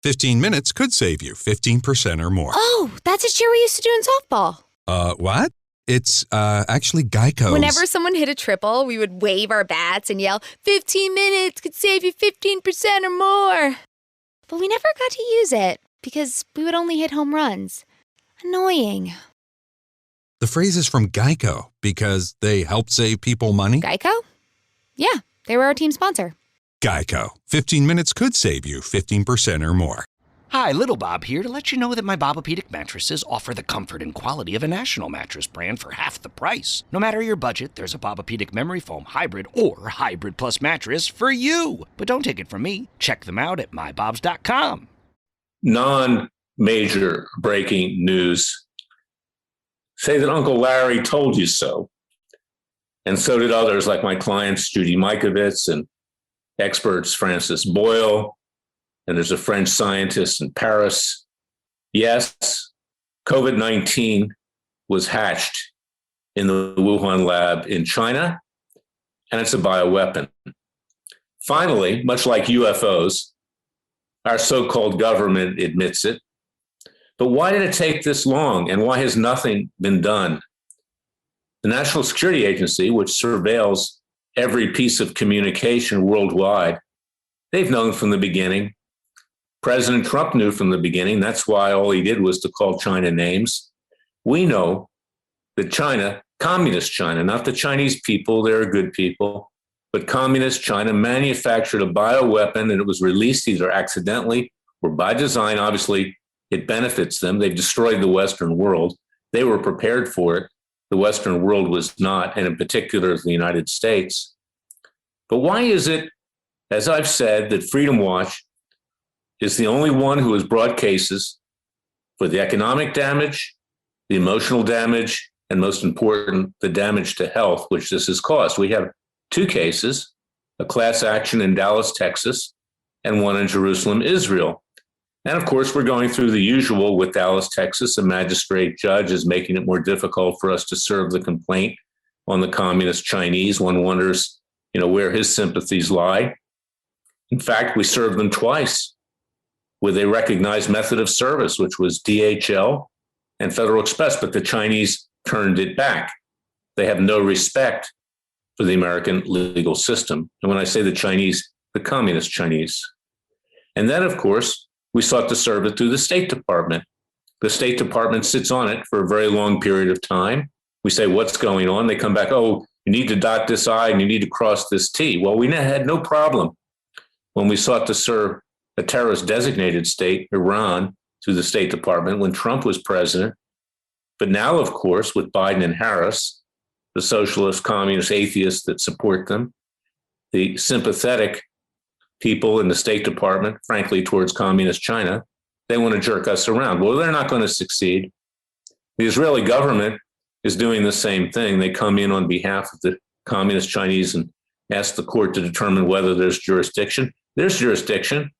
15 minutes could save you 15% or more. Oh, that's a cheer we used to do in softball. What? It's actually Geico's. Whenever someone hit a triple, we would wave our bats and yell, 15 minutes could save you 15% or more. But we never got to use it because we would only hit home runs. Annoying. The phrase is from Geico because they help save people money. Geico? Yeah, they were our team sponsor. Geico. 15 minutes could save you 15% or more. Hi, Little Bob here to let you know that my Bioweapon mattresses offer the comfort and quality of a national mattress brand for half the price. No matter your budget, there's a Bioweapon Memory Foam Hybrid or Hybrid Plus mattress for you. But don't take it from me. Check them out at mybobs.com. Non-major breaking news. Say that Uncle Larry told you so. And so did others like my clients, Judy Mikovits, and experts, Francis Boyle, and there's a French scientist in Paris. Yes, COVID-19 was hatched in the Wuhan lab in China, and it's a bioweapon. Finally, much like UFOs, our so-called government admits it. But why did it take this long, and why has nothing been done? The National Security Agency, which surveils every piece of communication worldwide, they've known from the beginning. President Trump knew from the beginning. That's why all he did was to call China names. We know that China, communist China, not the Chinese people, they're good people, but communist China manufactured a bioweapon, and it was released either accidentally or by design. Obviously, it benefits them. They've destroyed the Western world. They were prepared for it. The Western world was not, and in particular, the United States. But why is it, as I've said, that Freedom Watch is the only one who has brought cases for the economic damage, the emotional damage, and most important, the damage to health, which this has caused? We have two cases, a class action in Dallas, Texas, and one in Jerusalem, Israel. And of course, we're going through the usual with Dallas, Texas. A magistrate judge is making it more difficult for us to serve the complaint on the communist Chinese. One wonders, where his sympathies lie. In fact, we served them twice with a recognized method of service, which was DHL and Federal Express, but the Chinese turned it back. They have no respect for the American legal system. And when I say the Chinese, the communist Chinese. And then, of course, we sought to serve it through the State Department. The State Department sits on it for a very long period of time. We say, what's going on? They come back, oh, you need to dot this I and you need to cross this T. Well, we had no problem when we sought to serve a terrorist designated state, Iran, through the State Department when Trump was president. But now, of course, with Biden and Harris, the socialist, communist, atheists that support them, the sympathetic people in the State Department, frankly, towards communist China, they want to jerk us around. Well, they're not going to succeed. The Israeli government is doing the same thing. They come in on behalf of the communist Chinese and ask the court to determine whether there's jurisdiction. There's jurisdiction.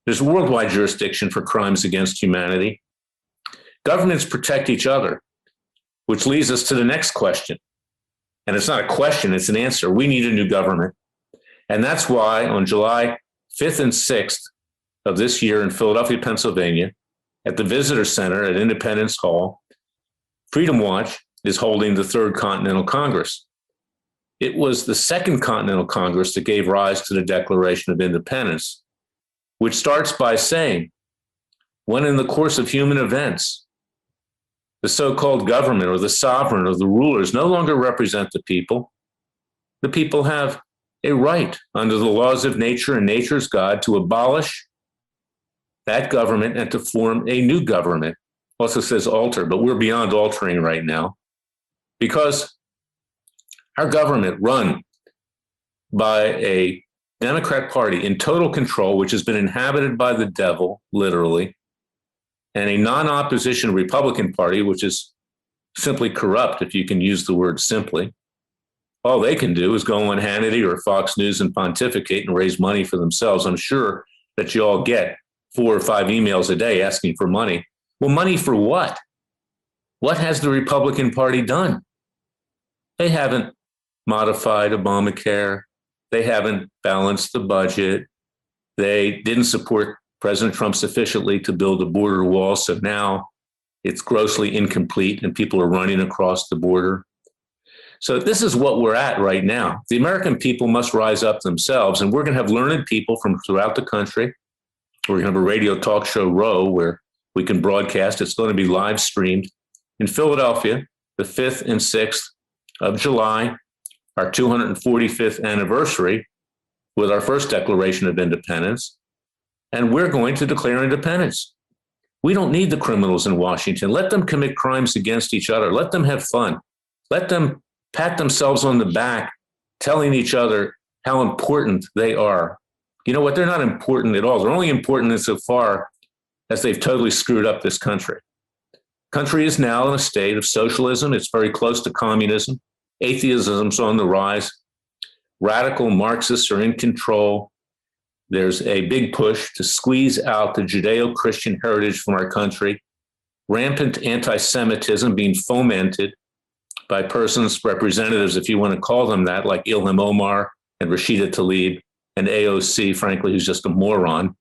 There's worldwide jurisdiction for crimes against humanity. Governments protect each other, which leads us to the next question. And it's not a question, it's an answer. We need a new government. And that's why on July 5th and 6th of this year in Philadelphia, Pennsylvania, at the Visitor Center at Independence Hall, Freedom Watch is holding the Third Continental Congress. It was the Second Continental Congress that gave rise to the Declaration of Independence, which starts by saying, when in the course of human events, the so-called government or the sovereign or the rulers no longer represent the people have a right under the laws of nature and nature's God to abolish that government and to form a new government. Also says alter, but we're beyond altering right now because our government run by a Democrat Party in total control, which has been inhabited by the devil, literally, and a non-opposition Republican Party, which is simply corrupt, if you can use the word simply. All they can do is go on Hannity or Fox News and pontificate and raise money for themselves. I'm sure that you all get 4 or 5 emails a day asking for money. Well, money for what? What has the Republican Party done? They haven't modified Obamacare. They haven't balanced the budget. They didn't support President Trump sufficiently to build a border wall. So now it's grossly incomplete and people are running across the border. So this is what we're at right now. The American people must rise up themselves, and we're going to have learned people from throughout the country. We're going to have a radio talk show row where we can broadcast. It's going to be live streamed in Philadelphia, the 5th and 6th of July, our 245th anniversary with our first Declaration of Independence. And we're going to declare independence. We don't need the criminals in Washington. Let them commit crimes against each other. Let them have fun. Let them pat themselves on the back, telling each other how important they are. You know what? They're not important at all. They're only important insofar as they've totally screwed up this country. Country is now in a state of socialism. It's very close to communism. Atheism's on the rise. Radical Marxists are in control. There's a big push to squeeze out the Judeo-Christian heritage from our country. Rampant anti-Semitism being fomented by persons, representatives, if you want to call them that, like Ilham Omar and Rashida Tlaib and AOC, frankly, who's just a moron.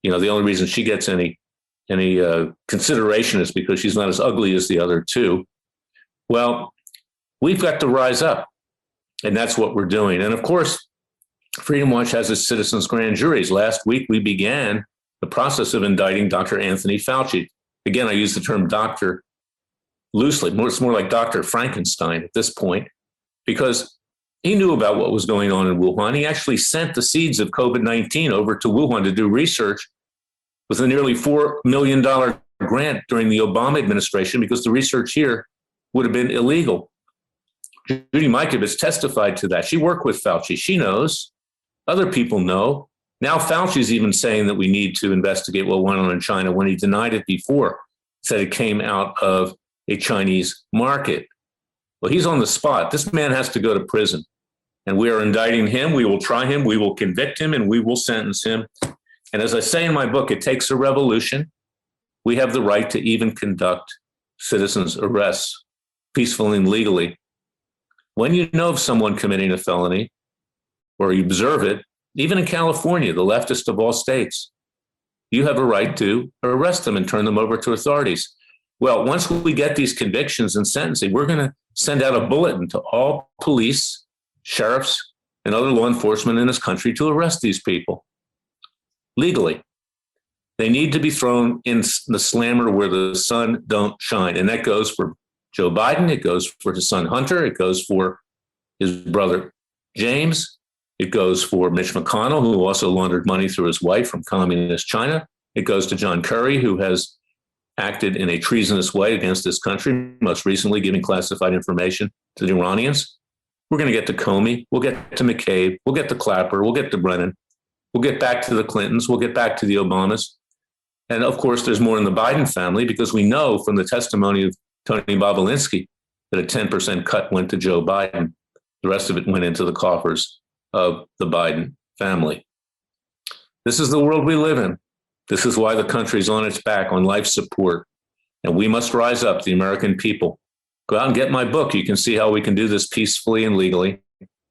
You know, the only reason she gets any consideration is because she's not as ugly as the other two. Well, we've got to rise up, and that's what we're doing. And of course, Freedom Watch has its citizens' grand juries. Last week, we began the process of indicting Dr. Anthony Fauci. Again, I use the term doctor loosely. It's more like Dr. Frankenstein at this point, because he knew about what was going on in Wuhan. He actually sent the seeds of COVID-19 over to Wuhan to do research with a nearly $4 million grant during the Obama administration, because the research here would have been illegal. Judy Mikovits testified to that. She worked with Fauci. She knows. Other people know. Now Fauci's even saying that we need to investigate what went on in China when he denied it before, said it came out of a Chinese market. Well, he's on the spot. This man has to go to prison. And we are indicting him. We will try him. We will convict him, and we will sentence him. And as I say in my book, it takes a revolution. We have the right to even conduct citizens' arrests peacefully and legally. When you know of someone committing a felony, or you observe it, even in California, the leftist of all states, you have a right to arrest them and turn them over to authorities. Well, once we get these convictions and sentencing, we're going to send out a bulletin to all police, sheriffs, and other law enforcement in this country to arrest these people legally. They need to be thrown in the slammer where the sun don't shine. And that goes for Joe Biden. It goes for his son, Hunter. It goes for his brother, James. It goes for Mitch McConnell, who also laundered money through his wife from communist China. It goes to John Kerry, who has acted in a treasonous way against this country, most recently giving classified information to the Iranians. We're going to get to Comey. We'll get to McCabe. We'll get to Clapper. We'll get to Brennan. We'll get back to the Clintons. We'll get back to the Obamas. And of course, there's more in the Biden family, because we know from the testimony of Tony Bobolinsky that a 10% cut went to Joe Biden. The rest of it went into the coffers of the Biden family. This is the world we live in. This is why the country's on its back on life support. And we must rise up, the American people. Go out and get my book. You can see how we can do this peacefully and legally.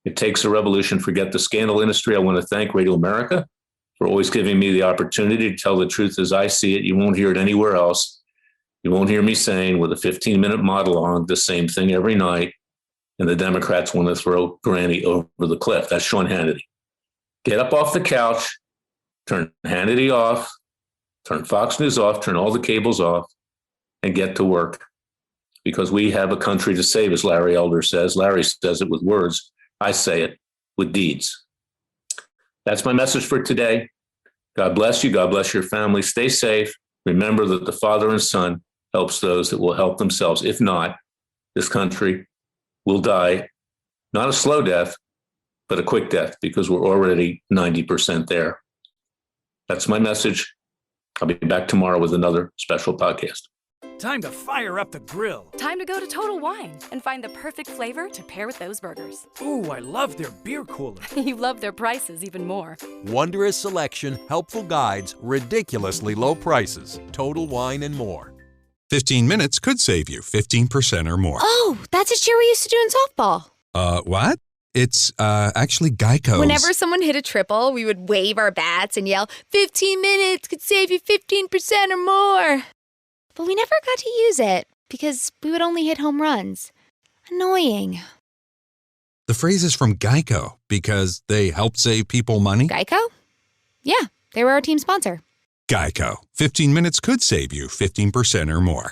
It takes a revolution. Forget the scandal industry. I want to thank Radio America for always giving me the opportunity to tell the truth as I see it. You won't hear it anywhere else. You won't hear me saying with a 15-minute monologue the same thing every night, and the Democrats want to throw Granny over the cliff. That's Sean Hannity. Get up off the couch, turn Hannity off, turn Fox News off, turn all the cables off, and get to work. Because we have a country to save, as Larry Elder says. Larry says it with words. I say it with deeds. That's my message for today. God bless you. God bless your family. Stay safe. Remember that the Father and Son helps those that will help themselves. If not, this country will die, not a slow death, but a quick death, because we're already 90% there. That's my message. I'll be back tomorrow with another special podcast. Time to fire up the grill. Time to go to Total Wine and find the perfect flavor to pair with those burgers. Ooh, I love their beer cooler. You love their prices even more. Wondrous selection, helpful guides, ridiculously low prices. Total Wine and more. 15 minutes could save you 15% or more. Oh, that's a cheer we used to do in softball. What? It's actually Geico's. Whenever someone hit a triple, we would wave our bats and yell, 15 minutes could save you 15% or more. But we never got to use it because we would only hit home runs. Annoying. The phrase is from Geico because they help save people money. Geico? Yeah, they were our team sponsor. Geico. 15 minutes could save you 15% or more.